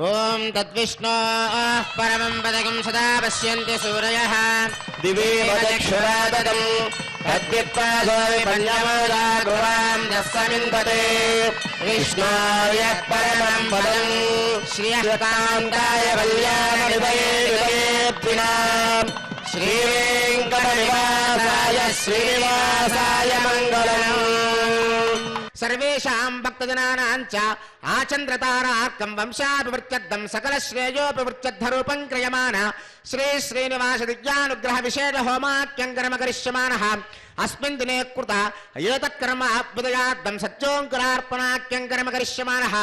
ఓం తద్విష్ణోః పరమం పదకం సదా పశ్యంతి సూరయః దివే వదక్షరాదం తద్విప్పాదో విపన్యమోదా గురాం దస్సమిందతే విష్ణోయ పరమం పదం శ్రీయకాంతాయ కళ్యాణనిధయే విదయేత్తినాం శ్రీవేంకటనివాసాయ శ్రీనివాసాయ మంగళం. సర్వేషాం భక్తజనానాం చ ఆచంద్రతారార్కం వంశాభివృత్యర్థం సకల శ్రేయోభివృత్యర్థరూపం క్రియమాణ శ్రీ శ్రీనివాస దివ్యానుగ్రహ విశేష హోమాఖ్యం కర్మ కరిష్యమానః అస్మిన్ దినే కృత ఏతత్కర్మ అభ్యుదయార్థం సత్యోంకురార్పణాఖ్యం కర్మ కరిష్యమానః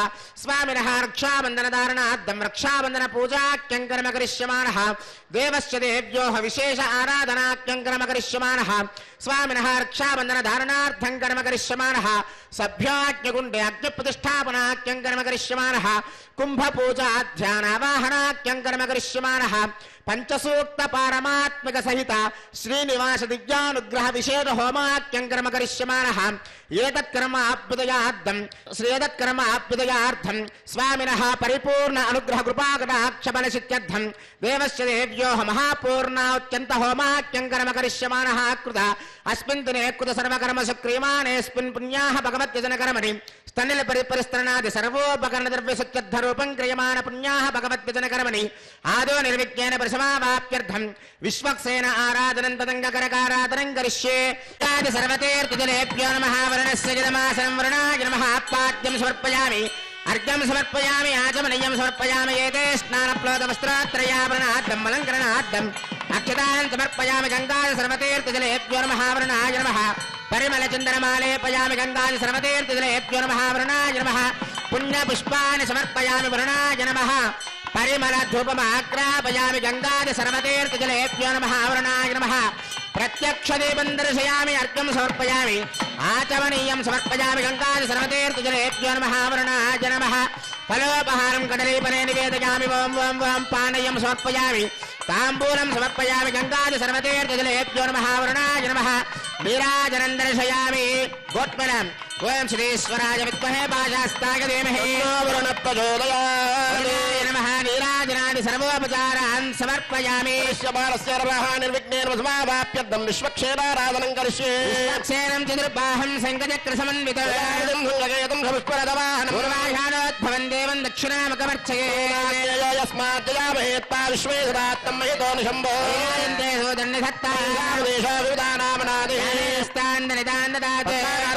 స్వామినః రక్షాబంధనధారణార్థం రక్షాబంధన పూజాఖ్యం కర్మ కరిష్యమానః దేవస్య దేవ్యోః విశేష ఆరాధనాఖ్యం కర్మ కరిష్యమానః స్వామినః రక్షాబంధనధారణార్థం కర్మ కరిష్యమానః సభ్యాజ్ఞగుండే అగ్నిప్రతిష్టాపనాఖ్యం కర్మ కరిష్యమానః కుంభపూజాధ్యానావాహనాఖ్యం కర్మ కరిష్యమానః పంచసూక్త పారమాత్మిక సహిత శ్రీనివాస దివ్యానుగ్రహ విశేష హోమాఖ్యం కర్మ కరిష్యమానః ఏతత్కర్మ అభ్యుదయార్థం స్వామినః పరిపూర్ణ అనుగ్రహ కృపాకటాక్షబలసిత్యర్థం దేవస్య దేవ్యోః మహాపూర్ణాత్యంత హోమాఖ్యం కర్మ కరిష్యమానః కృత అస్మిన్ దినే కృత సర్వకర్మసు క్రియమాణేస్మిన్ పుణ్యాః భగవద్యజన కర్మణి స్తనిల పరిపరిస్త్రణాది సర్వోపకరణ ద్రవ్య సత్యర్థరూపం క్రియమాణ పుణ్యాః భగవద్యజన కర్మణి ఆదో నిర్విజ్ఞేన పరిసమావాప్యర్థం విశ్వక్సేన ఆరాధనం తదంగకరకారాధనం కరిష్యే తాది సర్వతీర్థజలేభ్యో నమః వరుణస్య జలమాసనం వరుణాయ నమః పాద్యం సమర్పయామి అర్ఘ్యం సమర్పయామి ఆచమనీయం సమర్పయామి ఏతే స్నానప్లోదవస్త్రాత్రయాభరణార్థం అలంకరణార్థం అక్షతాన్ సమర్పయామి గంగాది సర్వతీర్థజలేభ్యో నమః వరుణాయ నమః పరిమళ చందనమాలేపయామి గంగాది సర్వతీర్థజలేభ్యో నమః వరుణాయ నమః పుణ్యపుష్పాన్ని సమర్పయామి వరుణాయ నమః పరిమళ ధూపమాగ్రాపయామి గంగాది సర్వతీర్థజలేభ్యో నమః వరుణాయ నమః ప్రత్యక్ష దీపం దర్శయామి అర్ఘ్యం సమర్పయామి ఆచమనీయం సమర్పయామి గంగాది సర్వతీర్థజలేభ్యో నమః వరుణాయ నమః ఫలోపహారం కదలీఫలే నివేదయామి ఓం ఓం ఓం పానీయం సమర్పయామి తాంబూలం సమర్పయామి గంగాది సర్వతీర్థజలేభ్యో నమః వరుణాయ నమః నీరాజనం దర్శయామి గోత్మలం ఓం శ్రీశ్వరాయ విద్మహే పాశాస్తాయ ధీమహి వరుణాయ నమః నీరాజనాది సర్వోపచారాన్ సమర్పయామి నిర్విఘ్నేన సమావాప్యర్థం విశ్వక్షేమారాధనం కరిష్యే విశ్వక్షేణం చతుర్బాహం శంఖచక్ర సమన్వితం పూర్వాషాఢోద్భవం దేవం దక్షిణాముఖమర్చయే యస్మాజ్జయామహేత్పా విశ్వేశ్వరాత్తం మహితోనిశంభో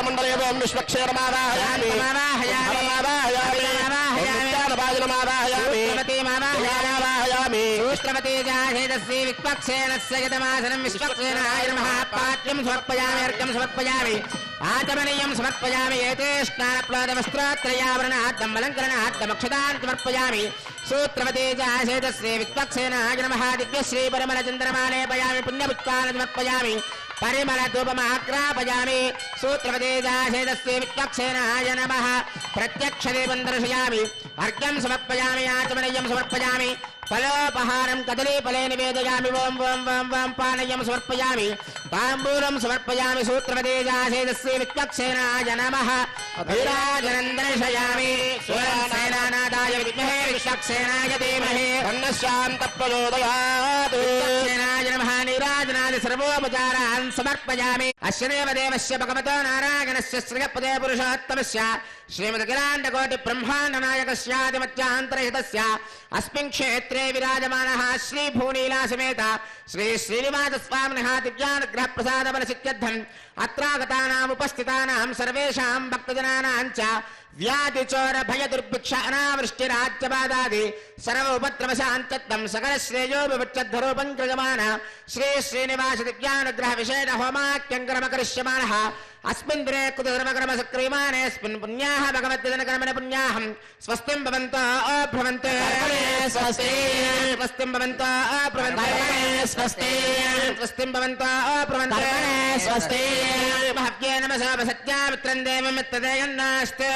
మండలేవం విశ్వక్షేరమావాహయామి విశ్వక్షేనాయ నమః పాఠ్యం సమర్పయామి అర్ఘ్యం సమర్పయామి ఆచమనీయం సమర్పయామి ఏతే స్నానప్లోదవస్త్రాత్రయావరణార్థం అలంకరణార్థం అక్షతాన్ సమర్పయామి సూత్రవతేజాశేతశ్రీ విశ్వక్షేనాయ నమః దివ్యశ్రీ పరిమళ చంద్రమాలేపయామి పుణ్యపుష్పాన్ని సమర్పయామి పరిమళ ధూపమాగ్రాపయామి సూత్రవతేజాశేతశ్రీ విశ్వక్షేనాయ నమః ప్రత్యక్ష దీపం దర్శయామి అర్ఘ్యం సమర్పయామి ఆచమనీయం సమర్పయామి ఫలోపహారం కదలీఫలే నివేదయామి ఓం ఓం ఓం ఓం పానీయం సమర్పయామి తాంబూలం సమర్పయామి సూత్రవతేజాశేతశ్రీ విశ్వక్షేనాయ నమః నీరాజనం దర్శయామి సేనానాదాయ విద్మహే విశ్వక్షేనాయ ధీమహి తన్నశాంతప్రచోదయాత్ విశ్వక్షేనాయ నమః నీరాజనాది సర్వోపచారాన్ సమర్పయామి అస్య దేవదేవస్య భగవతో నారాయణస్య శ్రియపదే పురుషోత్తమస్య శ్రీమదఖిలాండకోటి బ్రహ్మాండ నాయకస్యాదిమత్యాంతరహితస్య అస్మిన్ క్షేత్రే విరాజమానః శ్రీ భూనీలా సమేత శ్రీ శ్రీనివాస స్వామినః దివ్యానుగ్రహ ప్రసాద బలసిత్యర్థం అత్రాగతానాం ఉపస్థితానాం సర్వేషాం భక్తజనానాం చ వ్యాధి చోర భయ దుర్భిక్ష అనావృష్టిరాజ్యబాధాది సర్వ ఉపద్రవశాంతత్వం సకల శ్రేయోభివృత్యర్థరూపం క్రియమాణ శ్రీ శ్రీనివాస దివ్యానుగ్రహ విశేష హోమాఖ్యం కర్మ కరిష్యమానః అస్మిన్ దినే కృత సర్వకర్మ సక్రియమాణేస్మిన్ పుణ్యాః భగవద్యజన కర్మణ పుణ్యాహం స్వస్తిం భవంతో భ్రవంతే స్వస్తి స్వస్తిం భవంతో భ్రవంతే స్వస్తి స్వస్తిం భవంతో భ్రవంతే స్వస్తి మహవ్యే నమసా సత్యామిత్రం దేవమిత్రదేయన్నాస్తే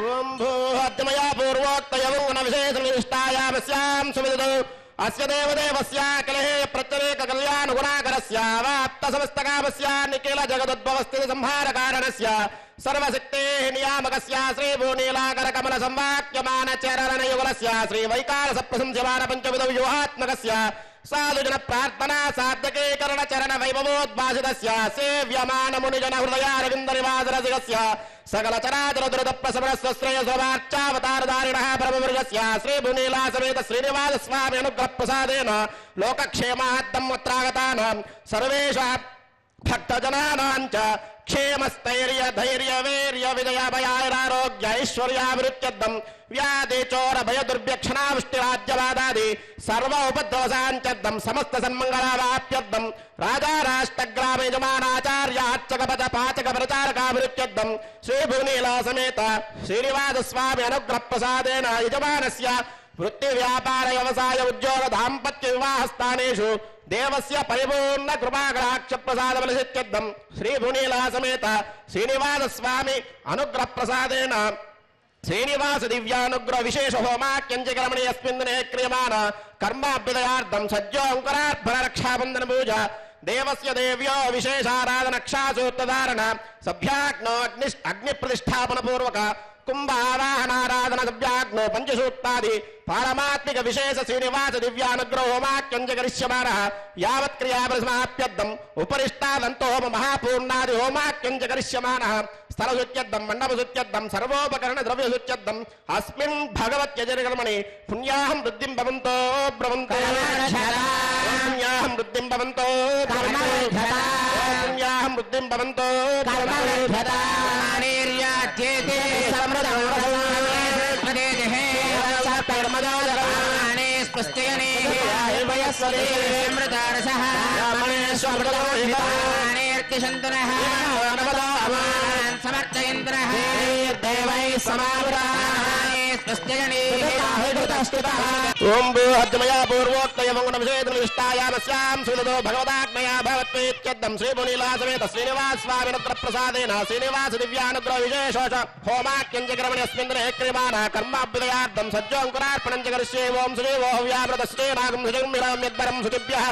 ఓం భూహత్మయా పూర్వోక్తయౌన విశేషనిష్టాయామస్యాం సువిదౌ అస్య దేవదేవస్య కలహే ప్రత్యేక కళ్యాణ గుణాకరస్య వాప్త సమస్తకామస్య నిఖిల జగదుద్భవస్థితి సంహార కారణస్య సర్వశక్తే నియామకస్య శ్రీ భూనీలాకర కమల సంవాక్యమాన చరణ యుగలస్య శ్రీ వైకాల సప్రశంస్యమాన పంచవిధ వ్యూహాత్మకస్య సాధుజన ప్రార్థనా సార్థకీకరణ చరణ వైభవోద్భాసితస్య సేవ్యమాన మునిజన హృదయారవింద నివాసరసికస్య సకల చరాచర దురద ప్రసవనస్వ శ్రేయసవార్చావతారధారిణః పరమవర్గస్య శ్రీ భూనీలా సమేత శ్రీనివాస స్వామి అనుగ్రహ ప్రసాదేన లోకక్షేమార్థం అత్రాగతానాం సర్వేషాం భక్తజనానాంచ క్షేమస్థైర్య ధైర్య వీర్య విజయభయారోగ్య ఐశ్వర్యాభివృత్యర్థం వ్యాధి చోర భయ దుర్భ్యక్షణావృష్టిరాజ్యవాదాది సర్వ ఉపద్రవసాంచర్థం సమస్త సన్మంగళావాప్యర్థం రాజా రాష్ట్రగ్రామ యజమానాచార్య అర్చక పద పాచక ప్రచారకాభివృత్యర్థం శ్రీ భూనీలా సమేత శ్రీనివాస స్వామి అనుగ్రహ ప్రసాదేన యజమానస్య వృత్తి వ్యాపార వ్యవసాయ ఉద్యోగ దాంపత్య వివాహ స్థానేషు దేవస్య పరిపూర్ణ కృపాకటాక్ష ప్రసాద బలసిత్యర్థం శ్రీ భూనీలా సమేత శ్రీనివాస స్వామి అనుగ్రహ ప్రసాదేన శ్రీనివాస దివ్యానుగ్రహ విశేష హోమాక్యంచకరమణి అస్మిన్ దినే క్రియమాణ కర్మాభ్యుదయార్థం సజ్జోంకరార్పణ రక్షాబంధన పూజ దేవస్య దేవ్యో విశేషారాధన క్షాసూత్రధారణ సభ్యాగ్నో అగ్ని ప్రతిష్టాపన పూర్వక కుంభావాహనారాధన సభ్యాగ్నో పంచసూక్తాది పారమాత్మిక విశేష శ్రీనివాస దివ్యానుగ్రహ హోమాక్యంచకరిష్యమాణ యావత్ క్రియాపరిసమాప్యర్థం ఉపరిష్టాదంతో హోమ మహాపూర్ణాది హోమాక్యంచకరిష్యమాణ స్థలశుత్యర్థం మండపశుత్యర్థం సర్వోపకరణ ద్రవ్యశుత్యర్థం అస్మిన్ భగవత్యజనికర్మణి పుణ్యాహం వృద్ధిం భవంతో భ్రవంతో పుణ్యాహం వృద్ధిం భవంతో పుణ్యాహం వృద్ధిం భవంతో సమర్థయంత్రః దేవై ఓం భూహద్మయా పూర్వోక్తయమంగుణవిషేదనిష్టాయామస్యాం సులతో భగవదాజ్ఞయా భవత్వేత్యర్థం శ్రీభునీలా సమేత శ్రీనివాస స్వామినుగ్రహ ప్రసాదేన శ్రీనివాస దివ్యానుగ్రహ విశేషోష హోమాక్యంచకరమణి అస్మిన్ దినే క్రియమాణ కర్మాభ్యుదయార్థం సజ్జోంకురార్పణం చ కరిష్యే ఓం శ్రీవో హవ్యామృత శ్రీనాగం సుజంమిరం యద్వరం సుజుభ్యః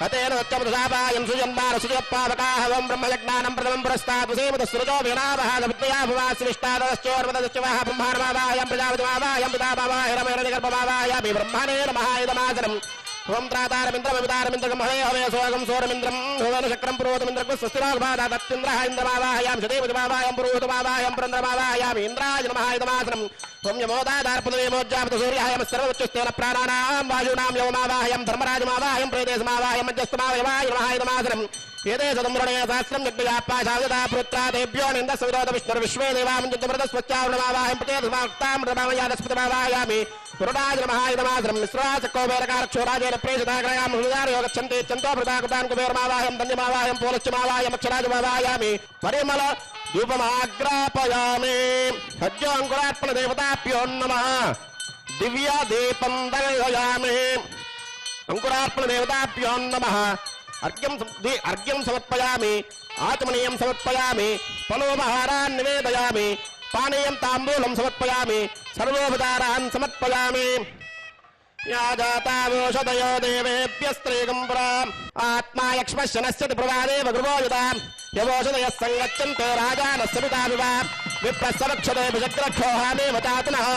అతేన సత్యమృషాపాయం సుజన్మాన సుజపావకాహ ఓం బ్రహ్మయజ్ఞానం ప్రథమం పురస్తాత్ సేమత సృజో వినామః గవిత్యా భువాసివిష్టాదశ్చోర్వదశ్చవః బ్రహ్మాణమావాయం ప్రజాపతిమావాయం పితామావాయ రమేణగర్భమావాయామి బ్రహ్మణే నమః ఇదమాసనం ఓం త్రాతారమింద్రమితారమింద్రగం హవే హవే సోగం సోరమింద్రం భువన చక్రం పురోతమింద్రకు స్వస్తిరాగమాదా తత్తింద్రః ఇంద్రమావాయాం సదేవతిమావాయం పురోతమావాయం పురంద్రమావాయామి ఇంద్రాయ నమః ఇదమాసనం ఓం యమోదాదార్పదవేమోజ్జాపత సూర్యాయం సర్వోచ్చస్థేన ప్రాణానాం వాయునాం యవమావాహయం ధర్మరాజమావాహయం ప్రేదేశమావాహయం మధ్యస్థమావయవాయ నమః ఇదమాసనం ఏదే సదమ్రణే సహస్రం యజ్ఞయాపాశావదా పుత్రాదేభ్యో నింద సవిరోధ విష్ణుర్ విశ్వే దేవామంజమృత స్వచ్ఛావణమావాహయం ప్రతేతామృతమావయామి పురుడాయ నమః ఇదమాసనం మిశ్రాచకోవేరకారక్షోరాజేన ప్రేషితాగ్రయాం హృదారయోగచ్చంతే చంతో భృతాకృతాన్ కుబేరమావాహయం ధన్యమావాహయం పోలశ్చమావాహయం అక్షరాజమావాయామి పరిమళ ధూపమాగ్రాపయామి సజ్జోంకురార్పణ దేవతాభ్యో నమః దివ్య దీపం దర్శయామి అంకురార్పణ దేవతాభ్యో నమః అర్ఘ్యం సమర్పయామి ఆచమనీయం సమర్పయామి ఫలోపహారాన్ నివేదయామి పానీయం తాంబూలం సమర్పయామి సర్వోపచారాన్ సమర్పయామి యాజాతావోషదయో దేవేభ్యస్త్రీగం పురా ఆత్మా యక్ష్మశనస్యతి ప్రవాదేవ గృహోయుతాం యవోషదయः సంగచ్చంతే రాజానస్య పితావివ విప్రస్సవక్షతే విజగ్రక్షోహానేవ చాతునః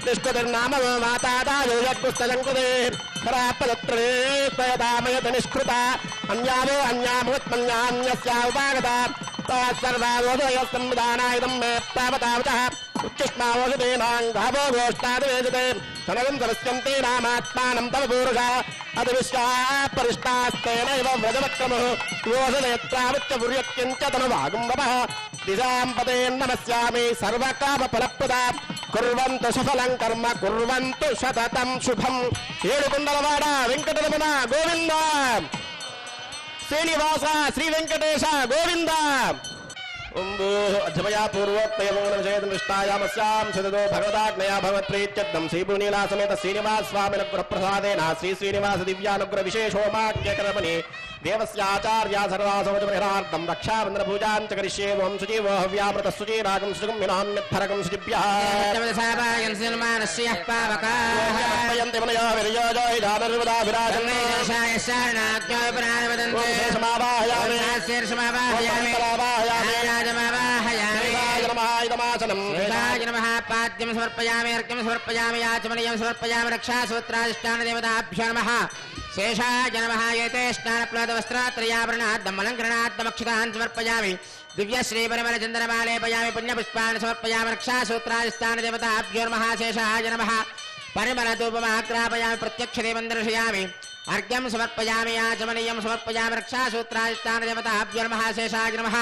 నిష్కృతిర్నామ మాతాదాయో యజ్ఞస్తజంకృతే ఖరాపదత్రే త్వయదామయత నిష్కృత అన్యావో అన్యామృత్మన్యాన్యస్యావుపాగత తత్సర్వావోదయ సంవిధానాయుధం మే తావతావతః ఉత్కృష్ణావోషధేనాంగావో గోష్ఠాదివేజతే తనగం తరస్యంతే నామాత్మానం తవ పూరుష అది విశ్వాపరిష్టాస్తేనైవ వ్రజవక్రమః యోషనేత్రావిత్య పుర్యక్కించ తనువాగుంబవః దిశాం పదేన్ నమస్యామి సర్వకామఫలప్రదా కుర్వంతు సఫలం కర్మ కుర్వంతు సతతం శుభం ఏడుకొండలవాడ వెంకటరమణ గోవింద శ్రీనివాస శ్రీ వెంకటేశ గోవింద अध्यमया पूर्वोक्तयमोक्षेदृष्टायामस्यां सदतो भगवदाज्ञया भगवत्प्रीत्यर्थं श्रीपुनीला समेत श्रीनिवास स्वामिनुग्रहप्रसादेन श्री श्रीनिवास दिव्यानुग्रह विशेषोमाख्यकर्मणि देवस्याचार्या सर्वासवचपरिहार्थं रक्षाबन्धनपूजां च करिष्ये ओं सुजीवो हव्यामृतः सुचीरागं सुगं विनाम्यत्फरकं सुजिभ्यः यन्ति मनयो विरयो जोहि दानर्वदा विराजन्ते पाद्यं समर्पयामि अर्घ्यं समर्पयामि याचमनीयं समर्पयामि रक्षासूत्राधिष्ठानदेवताभ्यो नमः शेषाय नमः एते स्नानप्लवस्त्रात्रयाभरणाद्दमलङ्करणाद्दमक्षतान् समर्पयामि दिव्यश्रीपरिमलचन्दनमालेपयामि पुण्यपुष्पान् समर्पयामि रक्षासूत्राधिष्ठानदेवताभ्यो नमः शेषाय नमः परिमलधूपमाग्रापयामि प्रत्यक्षदेवं दर्शयामि अर्घ्यं समर्पयामि याचमनीयं समर्पयामि रक्षासूत्राधिष्ठानदेवताभ्यो नमः शेषाय नमः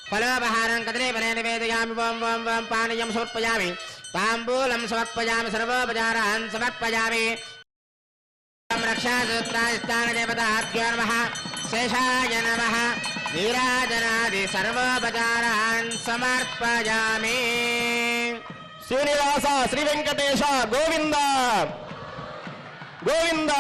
फलोपहारं कदलीफले निवेदयामि वं वं वं पानीयं समर्पयामि ताम्बूलं समर्पयामि सर्वोपचारान् समर्पयामि रक्षासूत्राधिष्ठानदेवताभ्यो नमः शेषाय नमः नीराजनादि सर्वोपचारान् समर्पयामि श्रीनिवास श्री वेंकटेश गोविंद गोविंद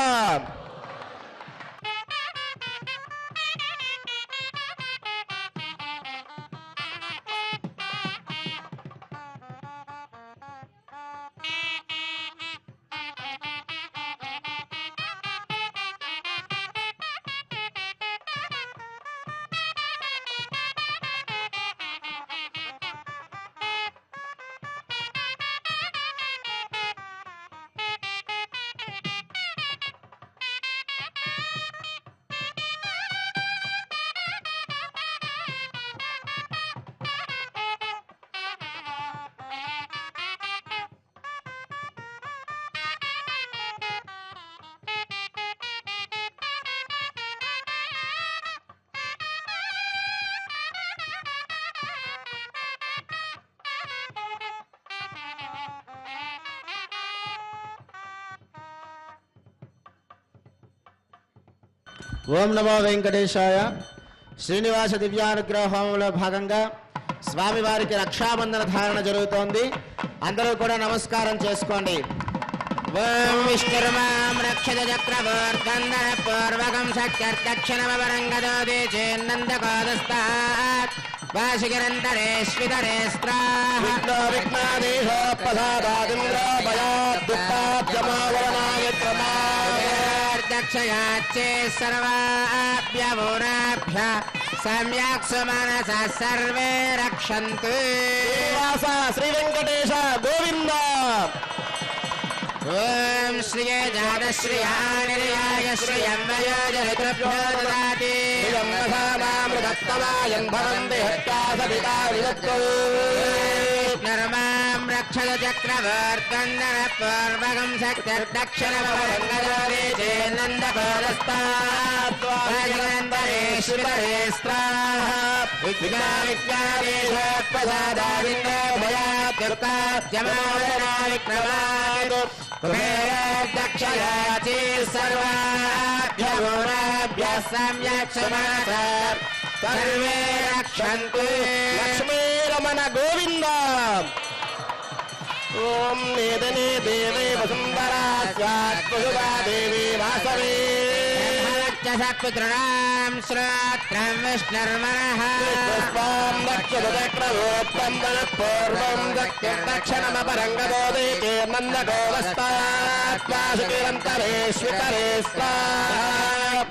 ఓం నమో వెంకటేశాయ. శ్రీనివాస దివ్యానుగ్రహ హోమంలో భాగంగా స్వామివారికి రక్షాబంధన ధారణ జరుగుతోంది. అందరూ కూడా నమస్కారం చేసుకోండి. ఓం విష్ణుర్మాం రక్షత చక్రవర్తందన పూర్వకం సత్యర్దక్షిణమవరంగదోదే చేన్నందకోదస్తాత్ వాసిగిరంతరేష్వితరే స్త్రాః విఘ్నో విఘ్నాదేశ ప్రసాదాదింద్ర భయాద్దుఃఖాద్యమావరణాయత్రమా దక్షయాచ్చే సర్వాభ్యవోరాభ్య సమ్యక్ సుమనస సర్వే రక్షन्तు. శ్రీనివాస శ్రీ వెంకటేశ గోవింద. ఓం శ్రియే జాతశ్రియాయ శ్రియం వయోజరుభ్యో దదాతి ృతత్తమాయన్ భవంతి హత్యాసపితా విదత్తు. నర్మాం రక్షత చక్రవర్తందన పూర్వకం శక్తిర్దక్షిణమవరంగదోదే చేన్నందకోదస్తాత్వాజనందరేష్వితరే స్త్రాః విఘ్నావిఘ్నాదేశ ప్రసాదాదింద్ర భయాద్దుఃఖాద్యమావరణా విక్రమాత్ కుబేరదక్షయాచి సర్వాభ్యవోరాభ్యः సమ్యక్ సుమనస సర్వే రక్షन्तు. లక్ష్మీ రమణ గోవింద. ఓం నేదనే దేవే వసుంధరా స్యాత్ వసుధా దేవి వాసవే సత్పుత్రుణాం శ్రోత్రం విష్ణుర్మనః పుష్పాం దక్షిణచక్రవోత్తం పూర్వం దక్షిణమపరంగదోదే చేన్నందకోదస్తాత్వాసుకిరంతరేష్వితరే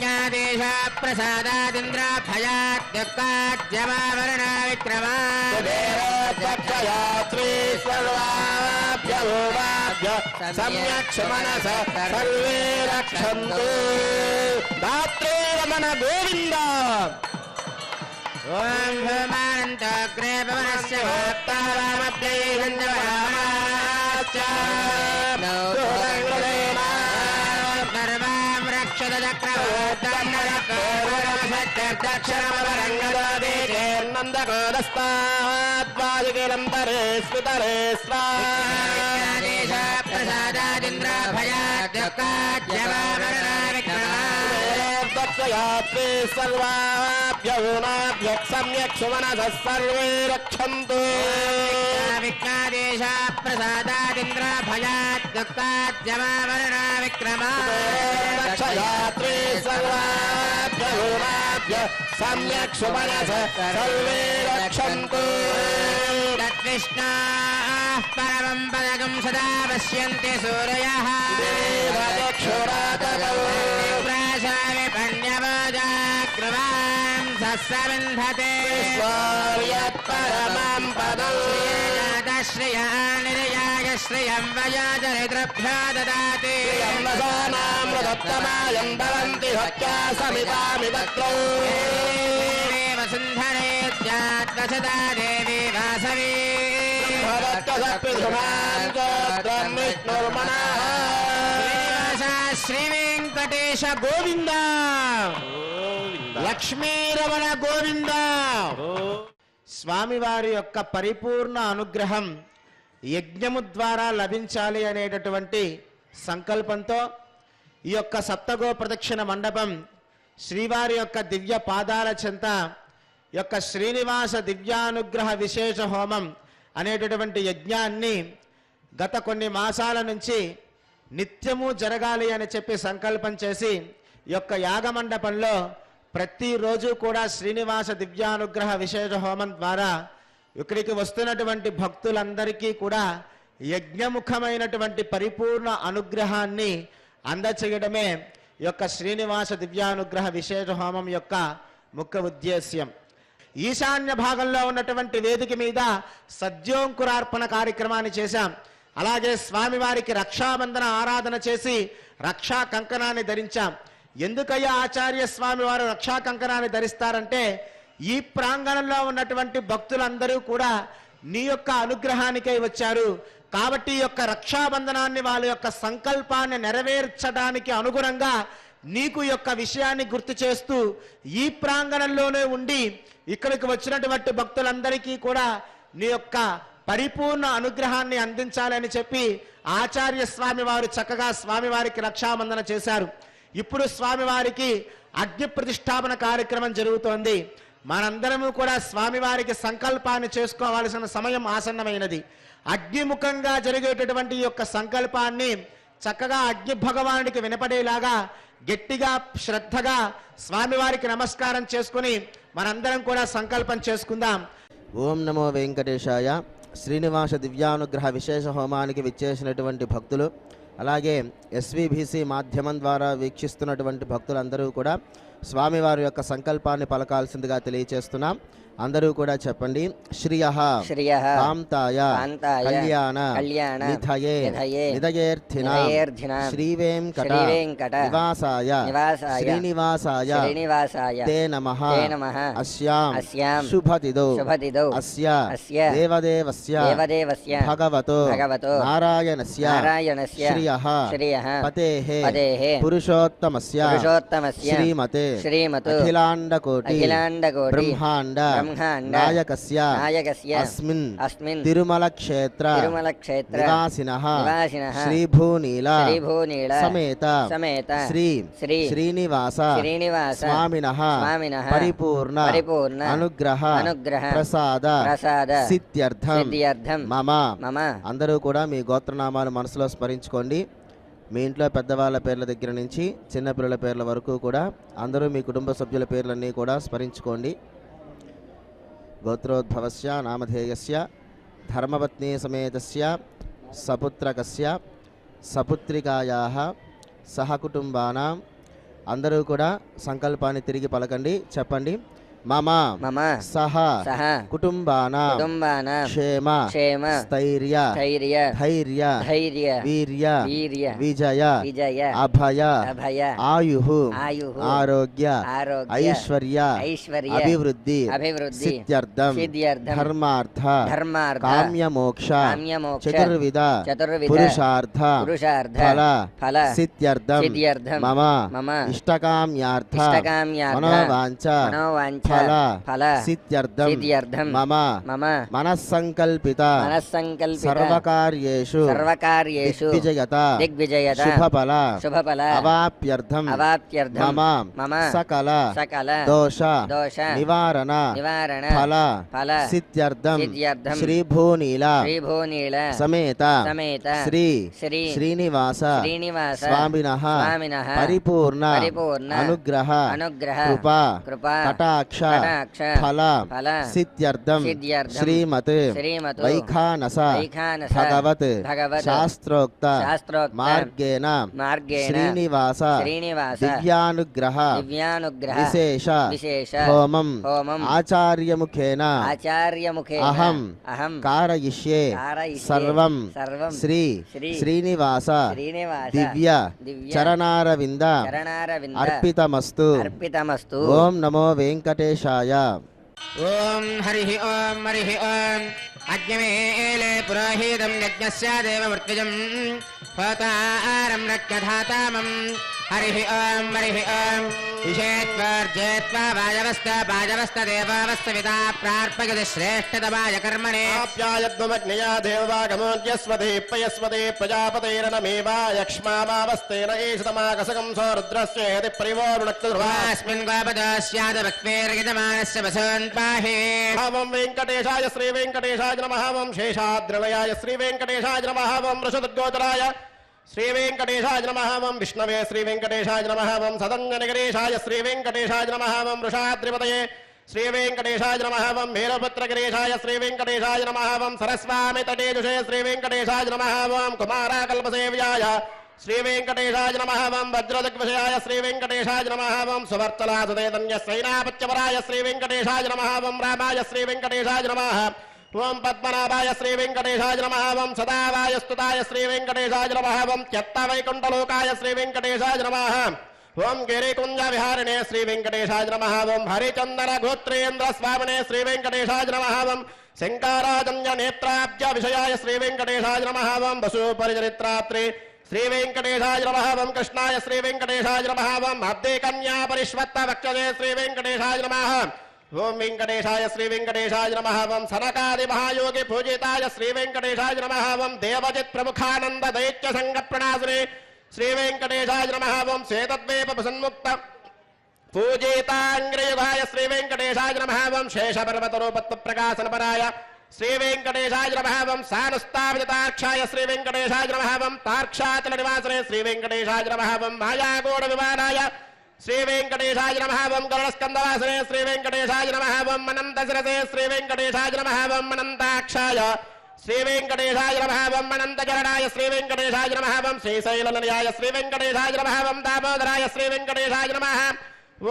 జ్ఞాదేశ ప్రసాదాదింద్ర భయాద్దుఃఖాద్యమావరణా విక్రమా సమ్యక్ మనస సర్వే రక్షन्तు. దాత్రే రమణ గోవింద. ఓం భూమానంతోగ్రే పవనస్య భోక్తారామప్యైరంజవరామాశ్చ సర్వాం రక్షత చక్రవర్తందన పూర్వకం శక్తిర్దక్షిణమవరంగదోదే చేన్నందకోదస్తాద్వాదికిరంతరేష్వితరే జ్ఞాదేశ ప్రసాదాదింద్ర భయాద్దుఃఖాద్యమావరణా విక్రమా దక్షయాత్రే సర్వాభ్య ऊनाभ्य सम्यक् सुमनसः सर्वे रक्षन्तु विघ्नादेश प्रसादादिन्द्र भयात् दुःखाद्यमावरणा विक्रमा रक्षयात्रे सर्वाभ्य ऊनाभ्य सम्यक् सुमनसः सर्वे रक्षन्तु तद्विष्णाः परमं पदकं सदा पश्यन्ति सूरयः प्राशामि पण्यवोजाग्रवां सस्सविन्धते परमं पदम् श्रिया निरयाय श्रियं वयोजनिद्रभ्यो ददाति वसानामृतमायं भवन्ति हत्या समितामिदत्रो वसुन्धरेत्यात्वसदा देवी वासवी శ్రీవేంకటేశ గోవింద లక్ష్మీరమణ గోవింద. స్వామివారి యొక్క పరిపూర్ణ అనుగ్రహం యజ్ఞము ద్వారా లభించాలి అనేటటువంటి సంకల్పంతో ఈ యొక్క సప్తగో ప్రదక్షిణ మండపం శ్రీవారి యొక్క దివ్య పాదాల చెంత యొక్క శ్రీనివాస దివ్యానుగ్రహ విశేష హోమం అనేటటువంటి యజ్ఞాన్ని గత కొన్ని మాసాల నుంచి నిత్యము జరగాలి అని చెప్పి సంకల్పం చేసి ఈ యొక్క యాగమండపంలో ప్రతిరోజు కూడా శ్రీనివాస దివ్యానుగ్రహ విశేష హోమం ద్వారా ఇక్కడికి వస్తున్నటువంటి భక్తులందరికీ కూడా యజ్ఞముఖమైనటువంటి పరిపూర్ణ అనుగ్రహాన్ని అందచేయడమే ఈ యొక్క శ్రీనివాస దివ్యానుగ్రహ విశేష హోమం యొక్క ముఖ్య ఉద్దేశ్యం. ఈశాన్య భాగంలో ఉన్నటువంటి వేదిక మీద సద్యోంకురార్పణ కార్యక్రమాన్ని చేశాం. అలాగే స్వామివారికి రక్షాబంధన ఆరాధన చేసి రక్షా కంకణాన్ని ధరించాం. ఎందుకయ్యా ఆచార్య స్వామి వారు రక్షా కంకణాన్ని ధరిస్తారంటే ఈ ప్రాంగణంలో ఉన్నటువంటి భక్తులందరూ కూడా నీ యొక్క అనుగ్రహానికై వచ్చారు కాబట్టి ఈ యొక్క రక్షాబంధనాన్ని వాళ్ళ యొక్క సంకల్పాన్ని నెరవేర్చడానికి అనుగుణంగా నీకు యొక్క విషయాన్ని గుర్తు చేస్తూ ఈ ప్రాంగణంలోనే ఉండి ఇక్కడికి వచ్చినటువంటి భక్తులందరికీ కూడా నీ యొక్క పరిపూర్ణ అనుగ్రహాన్ని అందించాలని చెప్పి ఆచార్య స్వామి వారు చక్కగా స్వామివారికి రక్షాబంధన చేశారు. ఇప్పుడు స్వామివారికి అగ్ని ప్రతిష్టాపన కార్యక్రమం జరుగుతోంది. మనందరము కూడా స్వామివారికి సంకల్పాన్ని చేసుకోవాల్సిన సమయం ఆసన్నమైనది. అగ్నిముఖంగా జరిగేటటువంటి ఈ యొక్క సంకల్పాన్ని చక్కగా అగ్ని భగవానుడికి వినపడేలాగా గట్టిగా శ్రద్ధగా స్వామివారికి నమస్కారం చేసుకుని మనందరం కూడా సంకల్పం చేసుకుందాం. ఓం నమో వెంకటేశాయ. శ్రీనివాస దివ్యానుగ్రహ విశేష హోమానికి విచ్చేసినటువంటి భక్తులు, అలాగే ఎస్విబిసి మాధ్యమం ద్వారా వీక్షిస్తున్నటువంటి భక్తులందరూ కూడా స్వామివారి యొక్క సంకల్పాన్ని పలకాల్సిందిగా తెలియచేస్తున్నాం. అందరూ కూడా చెప్పండి. శ్రియః కాంతాయ కళ్యాణ నిధయే నిధయేర్థిన శ్రీవేంకట నివాసాయ శ్రీనివాసాయ తే నమః అస్యాం శుభతిదో అస్య దేవదేవస్య భగవతో నారాయణస్య శ్రియః పతేః పురుషోత్తమస్య శ్రీమతే అఖిలాండకోటి బ్రహ్మాండ నాయకస్య అస్మిన్ తిరుమల క్షేత్ర నివాసినః శ్రీభూనీల సమేత శ్రీనివాస స్వామినః పరిపూర్ణ అనుగ్రహ ప్రసాద సిద్ధ్యర్థం మమ. అందరూ కూడా మీ గోత్రనామాలు మనసులో స్మరించుకోండి. మీ ఇంట్లో పెద్దవాళ్ళ పేర్ల దగ్గర నుంచి చిన్నపిల్లల పేర్ల వరకు కూడా అందరూ మీ కుటుంబ సభ్యుల పేర్లన్నీ కూడా స్మరించుకోండి. గోత్రోద్భవస్య నామధేయస్య ధర్మపత్ని సమేతస్య సపుత్రకస్య సపుత్రికాయాః సహకుటుంబానాం. అందరూ కూడా సంకల్పాన్ని తిరిగి పలకండి. చెప్పండి. మమ సహ కుటుంబానాం క్షేమ స్థైర్య ధైర్య వీర్య విజయ అభయ ఆయుః ఆరోగ్య ఐశ్వర్య అభివృద్ధి సిద్ధ్యర్థం ధర్మార్థ కామ్యమోక్ష చతుర్విధ పురుషార్థ ఫల సిద్ధ్యర్థం మమ ఇష్టకామ్యార్థ మనోవాంఛ ఫల ఫల సిద్ధ్యర్థం సిద్ధ్యర్థం మమ మమ మనస్సంకల్పిత మనస్సంకల్పిత సర్వకార్యేషు సర్వకార్యేషు దిగ్విజయత దిగ్విజయత శుభఫల శుభఫల అవాప్యర్థం అవాప్యర్థం మమ మమ సకల సకల దోష దోష నివారణ నివారణ ఫల ఫల సిద్ధ్యర్థం సిద్ధ్యర్థం శ్రీభూనీల శ్రీభూనీల సమేత సమేత శ్రీ శ్రీ శ్రీనివాస శ్రీనివాస స్వామినః స్వామినః పరిపూర్ణ పరిపూర్ణ అనుగ్రహ అనుగ్రహ కృపా కృపా కటాక్ష కటాక్ష ఫల ఫల సిద్ధ్యర్థం సిద్ధ్యర్థం శ్రీమత్ శ్రీమత్ వైఖానస వైఖానస భగవత్ భగవత్ శాస్త్రోక్త శాస్త్రోక్త మార్గేణ మార్గేణ శ్రీనివాస శ్రీనివాస దివ్యానుగ్రహ దివ్యానుగ్రహ విశేష విశేష హోమం హోమం ఆచార్యముఖేన ఆచార్యముఖేన అహం అహం కారయిష్యే కారయిష్యే సర్వం సర్వం శ్రీ శ్రీ శ్రీనివాస శ్రీనివాస దివ్య దివ్య చరణారవింద చరణారవింద అర్పితమస్తు అర్పితమస్తు ఓం నమో వెంకటేశాయ ఓం హరి ఓం హరి ఓం అజ్ఞమేలే పురోహితం యజ్ఞస్య దేవమృత్విజం హోతారం రక్తధాతామం హరి ఓం విషేత్వర్జేత్వా వాజవస్త దేవావస్త విదా ప్రార్పయతి శ్రేష్ఠతమాయ కర్మణే ఆప్యాయద్వమగ్నయా దేవాగమోద్యస్వదే ప్రజాపతైరనమేవాయక్ష్మామావస్తేన ఏషతమాకసకం సోరుద్రస్యేతి పరివోరుణక్తుర్వా వాస్మిన్ గోపదస్యాదభక్వేర్యజమానస్య వసోన్ పాహే ఓం వెంకటేశాయ శ్రీ వెంకటేశాయ నమః ఓం శేషాద్రిలయాయ శ్రీ వెంకటేశాయ నమః ఓం వృషదుర్గోచరాయ శ్రీ వెంకటేశాయ నమః ఓం విష్ణవే శ్రీ వెంకటేశాయ నమః ఓం సదంజనగిరీశాయ శ్రీ వెంకటేశాయ నమః ఓం వృషాద్రిపతయే శ్రీ వెంకటేశాయ నమః ఓం వీరభద్రగిరీశాయ శ్రీ వెంకటేశాయ నమః ఓం సరస్వామి తటేజుషే శ్రీ వెంకటేశాయ నమః ఓం కుమారాకల్పసేవ్యాయ శ్రీ వెంకటేశాయ నమః ఓం వజ్రదిగ్విషయాయ శ్రీ వెంకటేశాయ నమః ఓం సువర్తలాసుదేతన్య సైనాపత్యపరాయ శ్రీ వెంకటేశాయ నమః ఓం రామాయ శ్రీ వెంకటేశాయ నమః ఓం పద్మనాభాయ శ్రీ వెంకటేశాయ నమః ఓం సదావాయ స్తుతాయ శ్రీ వెంకటేశాయ నమః ఓం త్యత్తవైకుంఠలోకాయ శ్రీ వెంకటేశాయ నమః ఓం గిరికుంజ విహారిణే శ్రీ వెంకటేశాయ నమః ఓం హరిచందన గోత్రేంద్ర స్వామినే శ్రీ వెంకటేశాయ నమః ఓం శంకారాజన్య నేత్రాబ్జ విషయాయ శ్రీ వెంకటేశాయ నమః ఓం వసూపరిచరిత్రాత్రి శ్రీ వెంకటేశాయ నమః ఓం కృష్ణాయ శ్రీ వెంకటేశాయ నమః ఓం అబ్దే కన్యా పరిష్వత్త వక్షజే శ్రీ వెంకటేశాయ నమః ఓం వెంకటేశాయ శ్రీ వెంకటేశాయ నమః ఓం సనకాది మహాయోగి పూజితాయ శ్రీ వెంకటేశాయ నమః ఓం దేవజిత్ ప్రముఖానంద దైత్య సంగ ప్రణాశినే శ్రీ వెంకటేశాయ నమః ఓం శ్వేతద్వీప సన్ముక్త పూజితాంగ్రయుగాయ శ్రీ వెంకటేశాయ నమః ఓం శేషపర్వత రూపత్వ ప్రకాశనపరాయ శ్రీ వెంకటేశాయ నమః ఓం సానుస్తావితాక్షాయ శ్రీ వెంకటేశాయ నమః ఓం తార్క్షాచల నివాసనే శ్రీ వెంకటేశాయ నమః ఓం మాయాగోడ విమానాయ శ్రీ వెంకటేశాయ నమః ఓం గరుడస్కందవాసనే శ్రీ వెంకటేశాయ నమః ఓం అనంతశిరసే శ్రీ వెంకటేశాయ నమః ఓం అనంతాక్షాయ శ్రీ వెంకటేశాయ నమః ఓం అనంతచరణాయ శ్రీ వెంకటేశాయ నమః ఓం శ్రీశైలనిలయాయ శ్రీ వెంకటేశాయ నమః ఓం దామోదరాయ శ్రీ వెంకటేశాయ నమః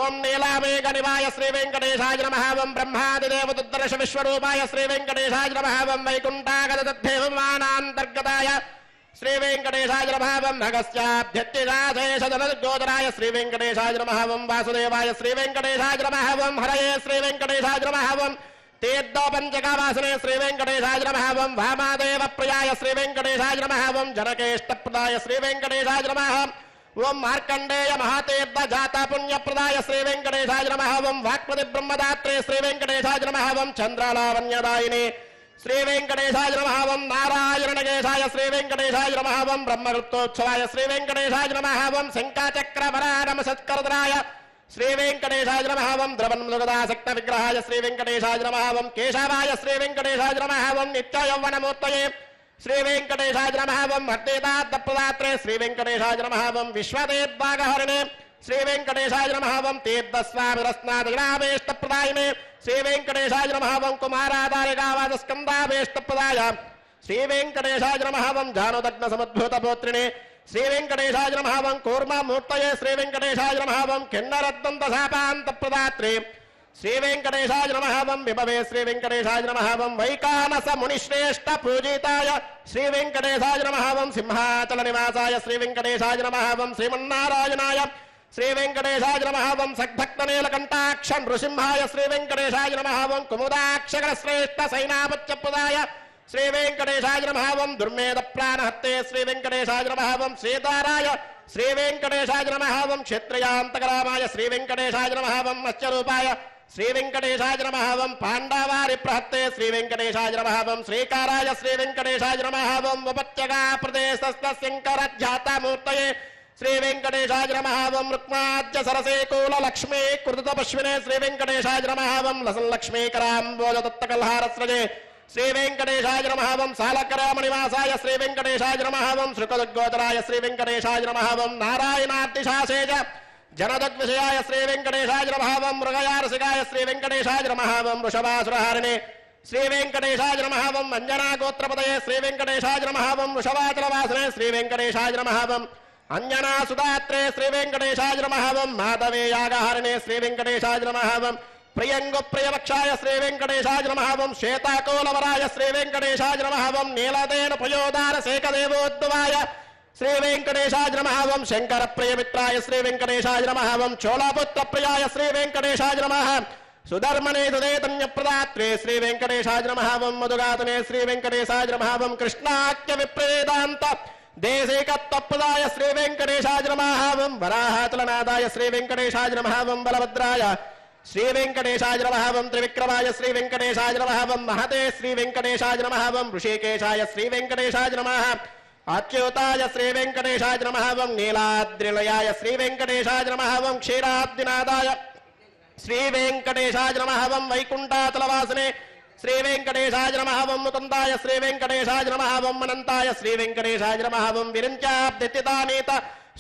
ఓం నీలామేఘ నివాయ శ్రీ వెంకటేశాయ నమః ఓం బ్రహ్మాదిదేవదుద్దర్శ విశ్వరూపాయ శ్రీ వెంకటేశాయ నమః ఓం వైకుంఠాగతదేవమానాంతర్గతాయ శ్రీ వెంకటేశాయ నమః ఓం భగస్యాభ్యత్తిదాశేషదనగోదరాయ శ్రీ వెంకటేశాయ నమః ఓం వాసుదేవాయ శ్రీ వెంకటేశాయ నమః ఓం హరయే శ్రీ వెంకటేశాయ నమః ఓం తీర్థోపంచకావాసనే శ్రీ వెంకటేశాయ నమః ఓం వామాదేవ ప్రియాయ శ్రీ వెంకటేశాయ నమః ఓం జనకేష్టప్రదాయ శ్రీ వెంకటేశాయ నమః ఓం మార్కండేయ మహాతీర్థ జాత పుణ్యప్రదాయ శ్రీ వెంకటేశాయ నమః ఓం వాక్పతి బ్రహ్మదాత్రే శ్రీ వెంకటేశాయ నమః ఓం చంద్రాలావణ్యదాయిని శ్రీ వెంకటేశాయ నమః ఓం నారాయణకేశాయ శ్రీ వెంకటేశాయ నమః ఓం బ్రహ్మరుత్తోత్సవాయ శ్రీ వెంకటేశాయ నమః ఓం శంఖచక్రవరానమ సత్కరదరాయ శ్రీ వెంకటేశాయ నమః ఓం ద్రవన్మృగదాసక్త విగ్రహాయ శ్రీ వెంకటేశాయ నమః ఓం కేశవాయ శ్రీ వెంకటేశాయ నమః ఓం నిత్యయౌవనమూర్తయే శ్రీ వెంకటేశాయ నమః ఓం అర్ధేతార్థప్రదాత్రే శ్రీ వెంకటేశాయ నమః ఓం విశ్వదేద్భాగహరిణే శ్రీ వెంకటేశాయ నమః ఓం తీర్థస్వామిరస్నాదినాభేష్టప్రదాయినే శ్రీ వెంకటేశాయ నమః ఓం కుమారాధారికావాదస్కందాభేష్టప్రదాయ శ్రీ వెంకటేశాయ నమః ఓం జానుదగ్న సముద్భూతపోత్రిణే శ్రీ వెంకటేశాయ నమః ఓం కూర్మమూర్తయే శ్రీ వెంకటేశాయ నమః ఓం కిన్నరద్దంతశాపాంతప్రదాత్రే శ్రీ వెంకటేశాయ నమః ఓం విభవే శ్రీ వెంకటేశాయ నమః ఓం వైకానస మునిశ్రేష్ఠ పూజితాయ శ్రీ వెంకటేశాయ నమః ఓం సింహాచల నివాసాయ శ్రీ వెంకటేశాయ నమః ఓం శ్రీమన్నారాయణాయ శ్రీ వెంకటేశాయ నమః ఓం సగ్భక్తనీలకంఠాక్ష నృసింహాయ శ్రీ వెంకటేశాయ నమః ఓం కుముదాక్షర శ్రేష్ఠ సైనాపత్యప్రదాయ శ్రీ వెంకటేశాయ నమః ఓం దుర్మేధ ప్రాణహత్తే శ్రీ వెంకటేశాయ నమః ఓం సీతారాయ శ్రీ వెంకటేశాయ నమః ఓం క్షత్రియాంతకరామాయ శ్రీ వెంకటేశాయ నమః ఓం మత్స్యరూపాయ శ్రీ వెంకటేశాయ నమః ఓం పాండవారి ప్రహత్తే శ్రీ వెంకటేశాయ నమః ఓం శ్రీకారాయ శ్రీ వెంకటేశాయ నమః ఓం ఉపత్యగా ప్రదేశస్థ శంకరధ్యాతమూర్తయే శ్రీ వెంకటేశాయ నమః ఓం రుక్మాద్య సరసే కూల లక్ష్మీ కృత పశ్వినే శ్రీ వెంకటేశాయ నమః ఓం లసన్ లక్ష్మీకరాంబోజ దత్తకల్హారస్రజే శ్రీ వెంకటేశాయ నమః ఓం సాలకరామణివాసాయ శ్రీ వెంకటేశాయ నమః ఓం శృకదుర్గోచరాయ శ్రీ వెంకటేశాయ నమః ఓం నారాయణార్తిశాసేజ జనదగ్విషయాయ శ్రీ వెంకటేశాయ నమః ఓం మృగయారసికాయ శ్రీ వెంకటేశాయ నమః ఓం వృషభాసురహారిణే శ్రీ వెంకటేశాయ నమః ఓం అంజనా గోత్రపదయే శ్రీ వెంకటేశాయ నమః ఓం వృషభాచలవాసనే శ్రీ వెంకటేశాయ నమః ఓం అంజనా సుదాత్రే శ్రీ వెంకటేశాయ నమః ఓం మాధవే యాగహారిణే శ్రీ వెంకటేశాయ నమః ఓం ప్రియంగు ప్రియవక్షాయ శ్రీ వెంకటేశాయ నమః ఓం శ్వేతాకోలవరాయ శ్రీ వెంకటేశాయ నమః ఓం నీలదేన పయోదార శేఖదేవోద్భవాయ శ్రీ వెంకటేశాయ నమః ఓం శంకర ప్రియమిత్రాయ శ్రీ వెంకటేశాయ నమః ఓం చోళపుత్ర ప్రియాయ శ్రీ వెంకటేశాయ నమః సుధర్మనే సుదేతన్య ప్రదాత్రే శ్రీ వెంకటేశాయ నమః ఓం మధుగాతనే శ్రీ వెంకటేశాయ నమః ఓం కృష్ణాఖ్య విప్రేదాంత దేశికత్వప్రదాయ శ్రీ వెంకటేశాయ నమః ఓం వరాహాచలనాదాయ శ్రీ వెంకటేశాయ నమః ఓం బలభద్రాయ శ్రీ వెంకటేశాయ నమః ఓం త్రివిక్రమాయ శ్రీ వెంకటేశాయ నమః ఓం మహతే శ్రీ వెంకటేశాయ నమః ఓం ఋషికేశాయ శ్రీ వెంకటేశాయ నమః అచ్యుతాయ శ్రీ వెంకటేశాయ నమః ఓం నీలాద్రిలయాయ శ్రీ వెంకటేశాయ నమః ఓం క్షీరాబ్దినాదాయ శ్రీ వెంకటేశాయ నమః ఓం వైకుంఠాచలవాసనే శ్రీ వెంకటేశాయ నమః ఓం ముకుందాయ శ్రీ వెంకటేశాయ నమః ఓం అనంతాయ శ్రీ వెంకటేశాయ నమః ఓం విరించాబ్దితితానీత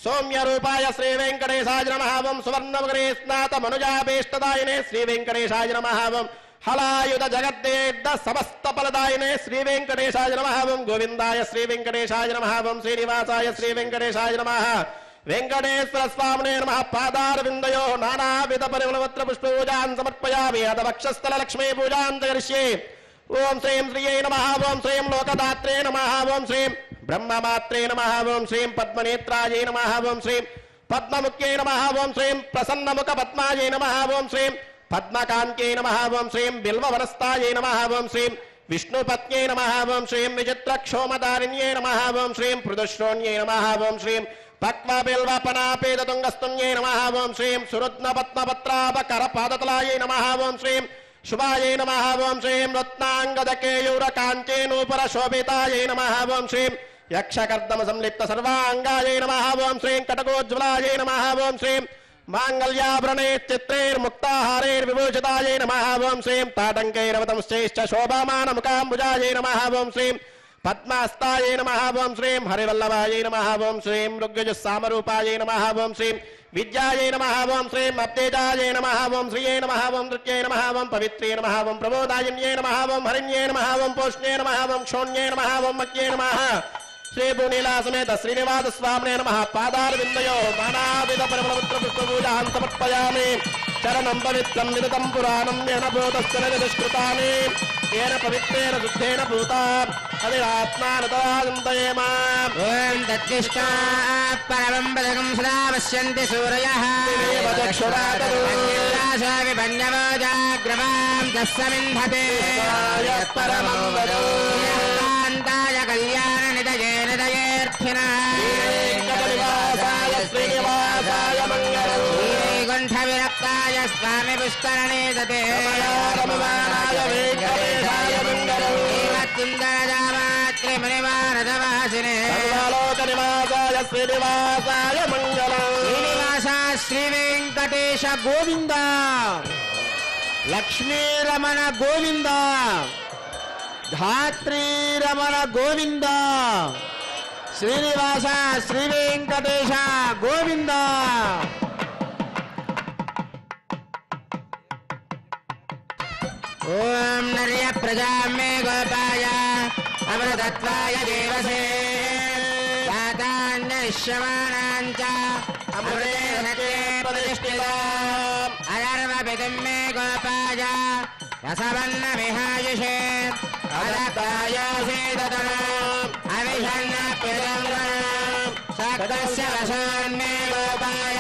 సౌమ్య రూపాయ శ్రీ వెంకటేశాయ నమః ఓం సువర్ణముఖే స్నాత మనుజాభీష్టదాయినే శ్రీ వెంకటేశాయ నమః ఓం హలాయుధ జగద్దేడ్డ సమస్త ఫలదాయినే శ్రీ వెంకటేశాయ నమః ఓం గోవిందాయ శ్రీ వెంకటేశాయ నమః ఓం శ్రీనివాసాయ శ్రీ వెంకటేశాయ నమః వెంకటేశ్వర స్వామినే నమః పాదారవిందయో నానావిధ పరిమళపత్ర పుష్పూజాన్ సమర్పయామి అద వక్షస్థల లక్ష్మీ పూజాన్ కరిష్యే ఓం శ్రీం శ్రీయై నమః ఓం శ్రీం లోకదాత్రే నమః ఓం శ్రీం బ్రహ్మమాత్రే నమః ఓం శ్రీం పద్మనేత్రాయై నమః ఓం శ్రీం పద్మముఖ్యై నమః ఓం శ్రీం ప్రసన్నముఖ పద్మాయై నమః ఓం శ్రీం పద్మకాంత్యై నమః ఓం శ్రీం బిల్వవనస్తాయై నమః ఓం శ్రీం విష్ణుపత్న్యై నమః ఓం శ్రీం విచిత్రక్షోమదారిణ్యై నమః ఓం శ్రీం పృదుశ్రోణ్యై నమః ఓం శ్రీం పక్వబిల్వపనాపేదతుంగస్తున్యై నమః ఓం శ్రీం సురుత్నపద్మపత్రాపకరపాదతలాయై నమః ఓం శ్రీం శుభాయై నమః ఓం శ్రీం రత్నాంగదకేయూరకాంచేనూపర శోభితాయై నమః ఓం శ్రీం యక్షకర్దమ సంలిప్త సర్వాంగాయై నమః ఓం శ్రీం కటకోజ్వలాయై నమః ఓం శ్రీం మాంగళ్యాభరణే చిత్రైర్ముక్తాహారైర్విభూషితాయై నమః ఓం శ్రీం తాటంకైరవతంశ్చైశ్చ శోభామానముఖాంబుజాయై నమః ఓం శ్రీం పద్మాస్తాయై నమః ఓం శ్రీం హరివల్లభాయై నమః ఓం శ్రీం ఋగ్యజస్సామరూపాయై నమః ఓం శ్రీం విద్యాయై నమః ఓం శ్రీం అప్తేజాయై నమః ఓం శ్రీయై నమః ఓం నృత్యై నమః ఓం పవిత్రే నమః ఓం ప్రబోధాయిన్యై నమః ఓం హరిణ్యై నమః ఓం పోష్ణ్యై నమః ఓం క్షోణ్యై నమః ఓం మక్యై నమః శ్రీ భూనీలా సమేత శ్రీనివాస స్వామినే నమః పాదారవిందయో నానావిధ పరిమళపుత్ర పుష్పపూజాన్ సమర్పయామి చరణం పవిత్రం నిరతం పురాణం ఏన భూతస్థిరస్కృతాని ఏన పవిత్రేణ శుద్ధేన భూతా అదిరాత్మానతరాజంతయేమ ఓం తత్తిష్టా పరమం పదకం సదా పశ్యంతి సూరయః విపన్యవోజాగ్రవాం తస్సమింధతే పరమం వదో కాంతాయ కళ్యాణ నిదయే నిదయేర్థినః వెంకటనివాసాయ శ్రీనివాసాయ మంగళం శ్రీగుంఠ విరక్తాయ స్వామి పుష్కరణే దతే రమమానాయ వెంకటేశాయ మంగళం త్రిమునివారదవాసినే సర్వలోకనివాసాయ శ్రీనివాసాయ మంగళం శ్రీనివాస శ్రీ వెంకటేశ గోవింద లక్ష్మీరమణ గోవింద ధాత్రీరమణ గోవింద శ్రీనివాస శ్రీ వెంకటేశ గోవింద ఓం నర్య ప్రజామే గోపాయ అమృతత్వాయ దేవసే దాతాన్యశ్యమానాంచ అమృతే ప్రతిష్ఠితా అధర్వపితుం మే గోపాయ రసవన్న విహాయుషే అదక్తాయోసేదతన అవిషన్న పితంగణం సక్తస్య వశాన్మే గోపాయ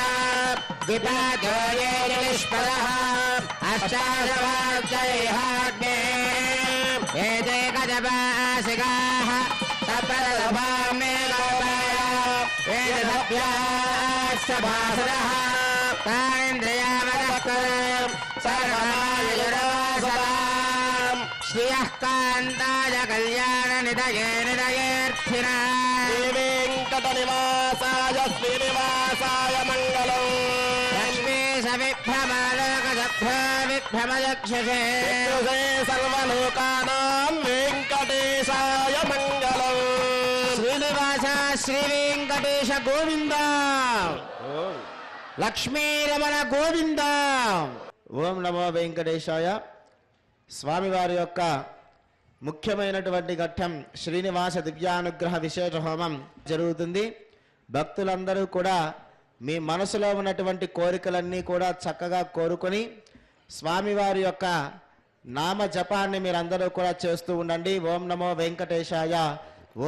విపాజోయే నిష్పదః అష్టాదవార్చైహాగ్నే ఏతే కజపాసికాః సప్తదభాం మే గోపాయ వేదసభ్యాः సభాసదః తానింద్రియామదః సర్వమా శ్రియః కాంతాయ కళ్యాణ నిదయే నిదయేర్థినా శ్రీవేంకట నివాసాయ శ్రీనివాసాయ మంగళం లక్ష్మీశ విభ్రమాలోక సభ్యో విభ్రమయక్షసే సర్వలోకానాం వెంకటేశాయ మంగళం శ్రీనివాస శ్రీ వెంకటేశ గోవింద లక్ష్మీరమణ గోవింద. ఓం నమో వెంకటేశాయ. స్వామివారి యొక్క ముఖ్యమైనటువంటి ఘట్టం శ్రీనివాస దివ్యానుగ్రహ విశేష హోమం జరుగుతుంది. భక్తులందరూ కూడా మీ మనసులో ఉన్నటువంటి కోరికలన్నీ కూడా చక్కగా కోరుకొని స్వామివారి యొక్క నామ జపాన్ని మీరందరూ కూడా చేస్తూ ఉండండి. ఓం నమో వెంకటేశాయ,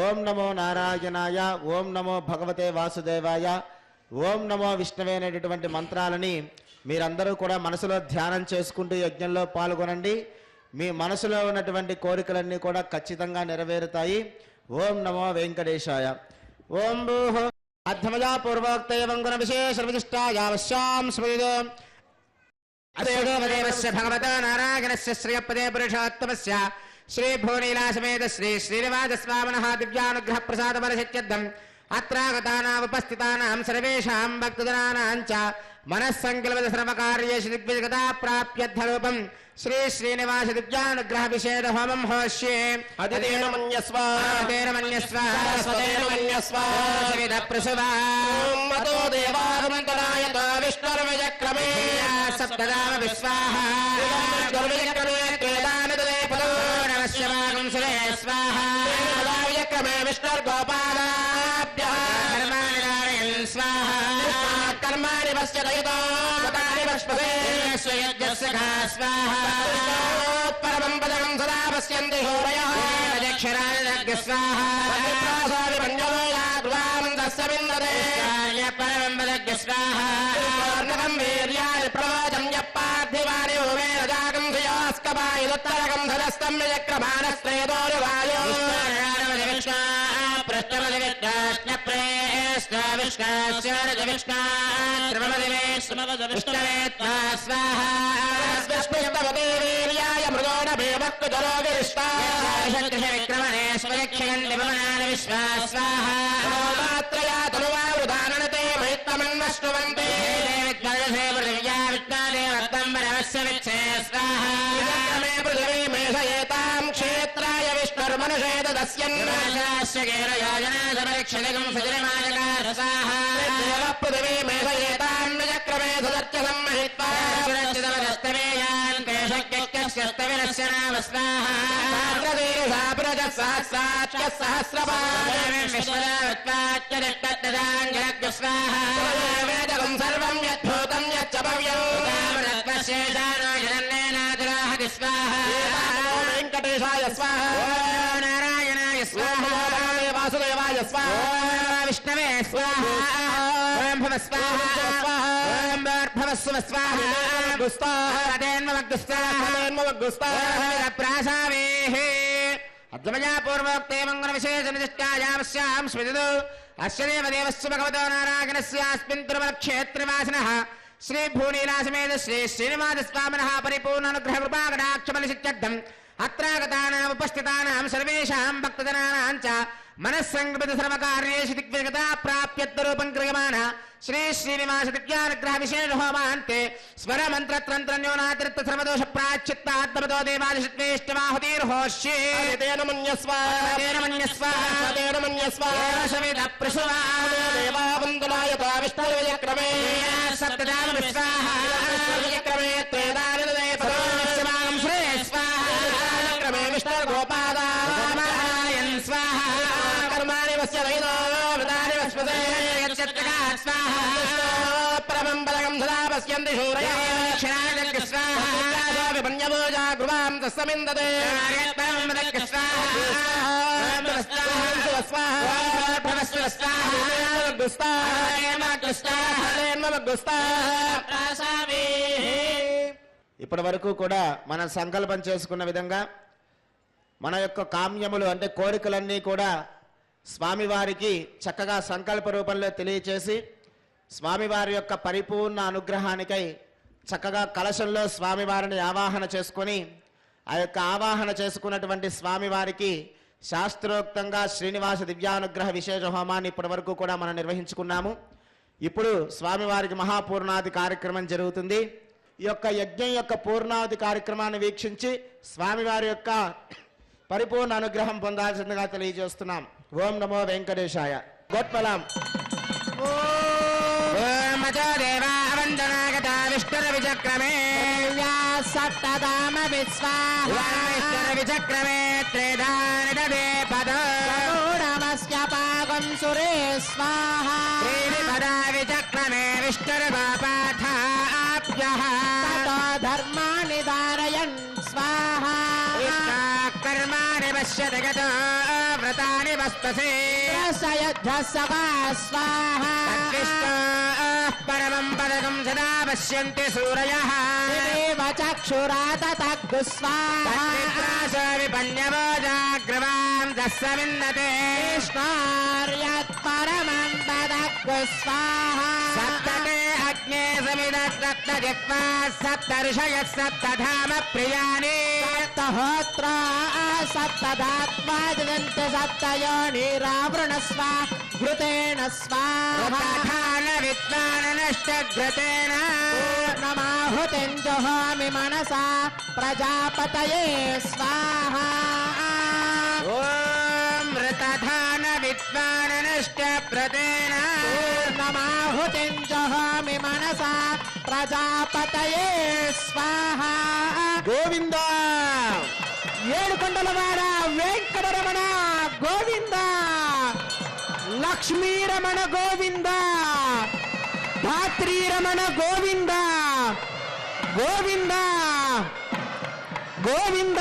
ఓం నమో నారాయణాయ, ఓం నమో భగవతే వాసుదేవాయ, ఓం నమో విష్ణువే అనేటటువంటి మంత్రాలని మీరందరూ కూడా మనసులో ధ్యానం చేసుకుంటూ యజ్ఞంలో పాల్గొనండి. మీ మనసులో ఉన్నటువంటి కోరికలన్నీ కూడా ఖచ్చితంగా నెరవేరుతాయి. ఓం నమో వెంకటేశాయ. ఓం భూః అధ్యమజా పూర్వోక్తేవం గుణ విశేష విశిష్టాయావశ్యాం స్మృతిదో దేవదేవస్య భగవతో నారాయణస్య శ్రియపదే పురుషోత్తమస్య శ్రీ భూనీలాసమేత శ్రీ శ్రీనివాస స్వామినః దివ్యానుగ్రహ ప్రసాద పరిషత్యర్థం అత్రాగతానాం ఉపస్థితానాం సర్వేషాం భక్తజనానాం చ మనస్సంకల్పిత సర్వకార్యేషు దిగ్విజగతా ప్రాప్యర్థరూపం శ్రీ శ్రీనివాస దివ్యానుగ్రహ విశేష హోమం హోష్యే అదితేన మన్యస్వ అదేన మన్యస్వ సరస్వతేన మన్యస్వ విద ప్రసువా మతో దేవాగమంతరాయతో విష్ణుర్విజక్రమే సప్తదామ విశ్వాహ విష్ణుర్విజక్రమే త్రేదానదే పదో నమస్యమాగం సురే స్వాహ విజక్రమే విష్ణుర్గోపాలాభ్యః కర్మాణి నారాయణ స్వాహ కర్మాణి పశ్యదయతో మతాని పశ్పసే స్వయజ్ఞస్య ఖా స్వాహ పరమం పదం సదా పశ్యంతి హోరయః అధ్యక్షరాజ స్వాహ ప్రాసాది పంచమయాద్వాం దస్సవిందతే పరమం పదజ్ఞ స్వాహ పూర్ణకం వీర్యాని ప్రవాచం యప్పార్థివాని ఓమే రజాకం ధియాస్కపాయ దత్తరకం ధనస్తం యక్రమానస్త్రేదోరువాయో పృష్ఠమది విష్ణ ప్రేష్ణ విష్ణ విష్ణ విష్ణవే స్వాహ విష్ణుస్తవతే వీర్యాయ మృగోణ భీమక్కు విక్రమణేశ్వరక్షయన్ విశ్వా స్వాహ మాత్రయా తనువావృధాననతే మహిత్వమన్నశ్నువంతే విజక్రమే పృథివీ మేషయేతాం క్షేత్రాయ విష్ణుర్మనుషే దస్యన్ దేవ పృథివీ మేషయేతాం విజక్రమే సుదర్చ సంమహిత్వా వేదకం సర్వం యద్భూతం యచ్చ భవ్యం వెంకటేశాయ స్వాహ నారాయణాయ స్వాహ వాసుదేవాయ స్వాహ విష్ణవే స్వాహ ఓం భవ స్వాహ ఓం భవస్వ స్వాహ అద్వయా పూర్వోక్తే మంగళ విశేష నిష్టాయాస్యాం స్మృతిదో అస్య దేవదేవస్య భగవతో నారాయణస్యాస్మిన్ తిరుమల క్షేత్రవాసినః శ్రీ భూనీలాసమేత శ్రీ శ్రీనివాస స్వామినః పరిపూర్ణ అనుగ్రహ కృపాకటాక్షబలిసిత్యర్థం అత్రాగతానాం ఉపస్థితానాం సర్వేషాం భక్తజనానాం చ మనస్సంకల్పిత సర్వకార్యేషు దిగ్విజగతా ప్రాప్యర్థరూపం క్రియమాణ శ్రీ శ్రీనివాస దివ్యానుగ్రహ విశేష హోమాంతే స్వర మంత్ర తంత్ర న్యూనాతిరిక్త సర్వదోష ప్రాచిత్తాత్మతో దేవాదిష్వేష్టమాహుతిర్హోష్యే తేన మన్యస్వ తేన మన్యస్వ తేన మన్యస్వ సవిత ప్రసువా దేవావందనాయతో విష్ణుర్విజక్రమే సప్తదామ విశ్వాహ విజక్రమే త్రేదానదే పదో శివాం శ్రే స్వాహ విజక్రమే విష్ణుర్గోపాదాయన్ స్వాహ కర్మాణి వస్య దైదో వృతాని వస్పదే స్వాహ పరమం బలగం సదా పశ్యంతి శూరయ క్షరాజ స్వాహ పంచభూజా గృహాం తస్సమిందతే ఇప్పటి వరకు కూడా మనం సంకల్పం చేసుకున్న విధంగా మన యొక్క కామ్యములు అంటే కోరికలన్నీ కూడా స్వామివారికి చక్కగా సంకల్ప రూపంలో తెలియచేసి స్వామివారి యొక్క పరిపూర్ణ అనుగ్రహానికై చక్కగా కలశంలో స్వామివారిని ఆవాహన చేసుకొని ఆ యొక్క ఆవాహన చేసుకున్నటువంటి స్వామివారికి శాస్త్రోక్తంగా శ్రీనివాస దివ్యానుగ్రహ విశేష హోమాన్ని ఇప్పటి వరకు కూడా మనం నిర్వహించుకున్నాము. ఇప్పుడు స్వామివారికి మహాపూర్ణాది కార్యక్రమం జరుగుతుంది. ఈ యొక్క యజ్ఞం యొక్క పూర్ణావధి కార్యక్రమాన్ని వీక్షించి స్వామివారి యొక్క పరిపూర్ణ అనుగ్రహం పొందాల్సిందిగా తెలియజేస్తున్నాం. ఓం నమో వెంకటేశాయ. గోత్పలాం. దేవావందనాగత విష్ణుర్విచక్రమే సప్తదామ విచక్రమే త్రేధానిదే పదోడమస్య పాగం సురే స్వాహా పదా విచక్రమే విష్ణుర్వాపాఠాభ్యః ధర్మాని ధారయన్ స్వాహా కర్మాణి పశ్యతి గతో వ్రతాని వస్తసే సయధ్వ సవా స్వాహా పరమం పదకం సదా పశ్యంతి సూరయః దేవ చక్షురాత తగ్గు స్వాహా విపణ్యవోజాగ్రవాం దస్సమిన్నతే కృష్ణార్యత్ పరమం తదగ్గు స్వాహా సప్తతే అగ్నే సమిదత్రత్న జిత్వా సప్త ఋషయః సప్తధామ ప్రియాని సప్తహోత్రా సప్తధాత్మాదిదంత సప్తయోనిరావృణస్వ ఘృతేన స్వాహా ప్రధాన విద్వాననష్టఘృతేన నమాహుతిం జహామి మనసా ప్రజాపతయే స్వాహా ఓం మృతధాన విద్వాననష్టప్రతేన నమాహుతిం జహామి మనసా ప్రజాపతయే స్వాహా గోవిందా. ఏడుకొండలవాడ వెంకటరమణ గోవింద, లక్ష్మీరమణ గోవింద, ధాత్రీరమణ గోవింద గోవింద గోవింద.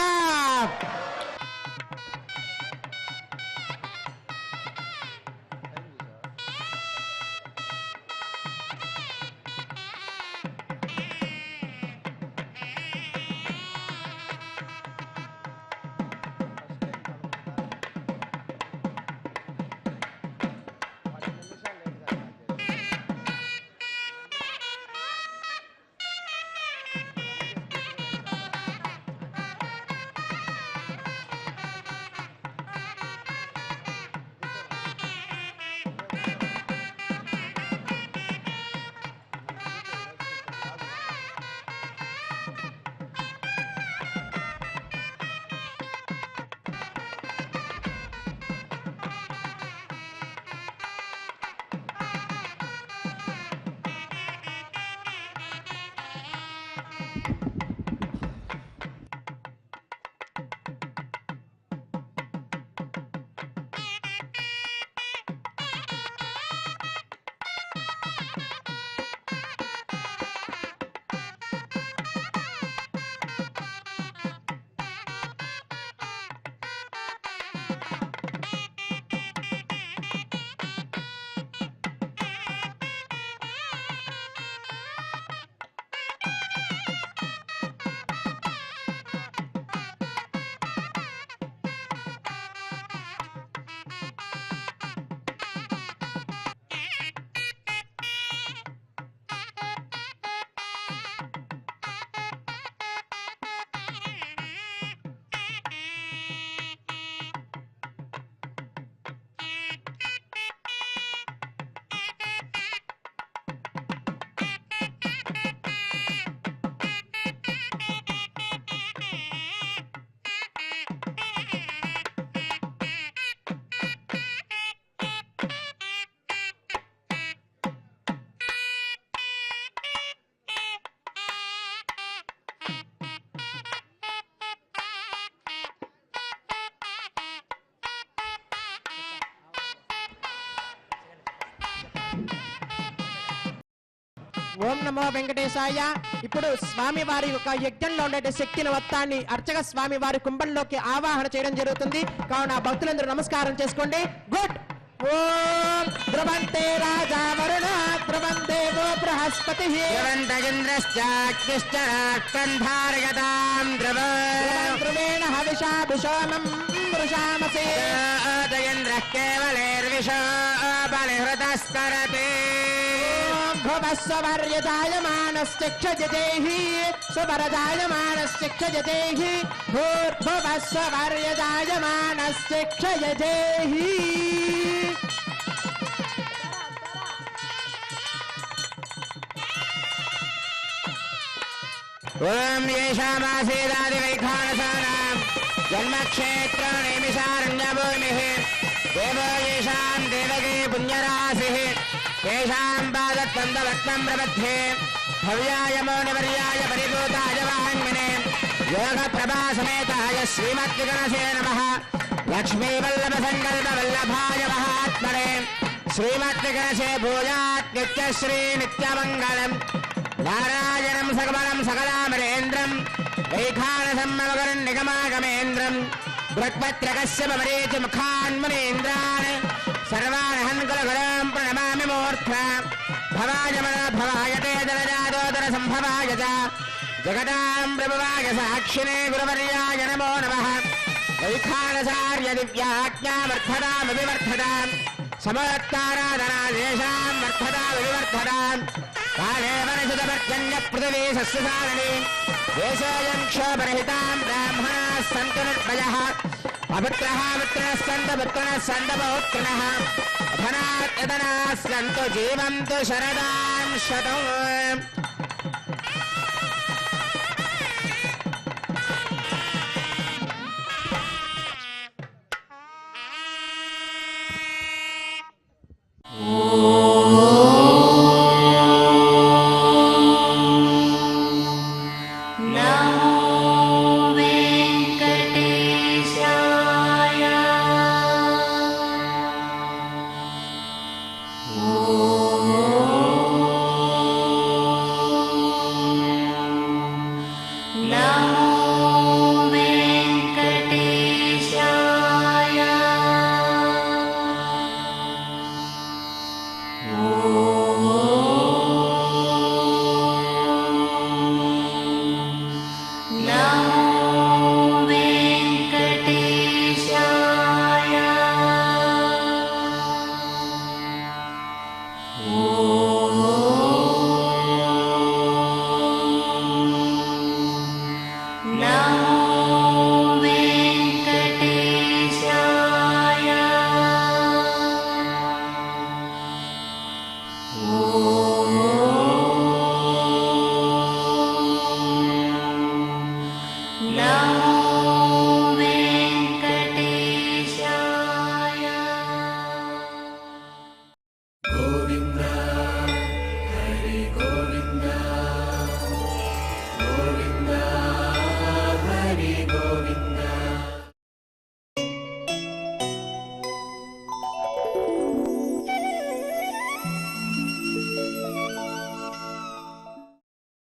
ఓం నమో వెంకటేశాయ. ఇప్పుడు స్వామి వారి యొక్క యజ్ఞంలో ఉండే శక్తిని మొత్తాన్ని అర్చక స్వామి వారి కుంభంలోకి ఆవాహన చేయడం జరుగుతుంది. కావున భక్తులందరూ నమస్కారం చేసుకోండి. గుడ్. ఓం ధ్రువంతే రాజా వరుణ ధ్రువం దేవో బృహస్పతి ధ్రువంతగింద్రశ్చాగ్నిశ్చ కంధారయతాం ధ్రువం ధ్రువేణ హవిషా విషోమం पुरुषामसि जयेन्द्रः केवलेर्विशो बलिहृतस्करते भुवस्वर्यजायमानश्चिक्षजतेहि सुवरजायमानश्चिक्षजतेहि भूर्भुवस्वर्यजायमानश्चिक्षजतेहि ओम येषामासीदादिवैखानसानां जन्मक्षेत्रनिमिषारण्यभूमिः देवो येषां देवकी पुण्यराशिः तेषां पादत्वन्दवत्नं प्रबध्ये भव्याय मौनिवर्याय परिभूताय वाङ्मने योगप्रभासमेताय श्रीमद्विगणसे नमः लक्ष्मीवल्लभसङ्कल्पवल्लभाय महात्मने श्रीमद्विगणसे भूयात् नित्यश्री नित्यमङ्गलम् नारायणं सकलं सकलामरेन्द्रं वैखानसम्मवकरं निगमागमेन्द्रं बृहत्पत्रकश्यपमरीचिमुखान्मुनीन्द्रान् सर्वान् हन्कुलगुरुं प्रणमामि मूर्ध्ना भवाय मन भवाय ते दलजादोदरसम्भवाय च जगतां प्रभवाय साक्षिणे गुरुवर्याय नमो नमः वैखानसार्य दिव्याज्ञामर्थतामविवर्धताम् समोत्ताराधनादेशां वर्धतामविवर्धताम् काले वनशतपर्जन्यपृथिवी सस्यशालिनी देशोऽयं क्षोभरहितां ब्राह्मणाः सन्तु निर्भयः अपुत्रः पुत्रः सन्तु पुत्रिणः सन्तु पौत्रिणः अधनात् यतनाः सन्तु जीवन्तु शरदां शतम्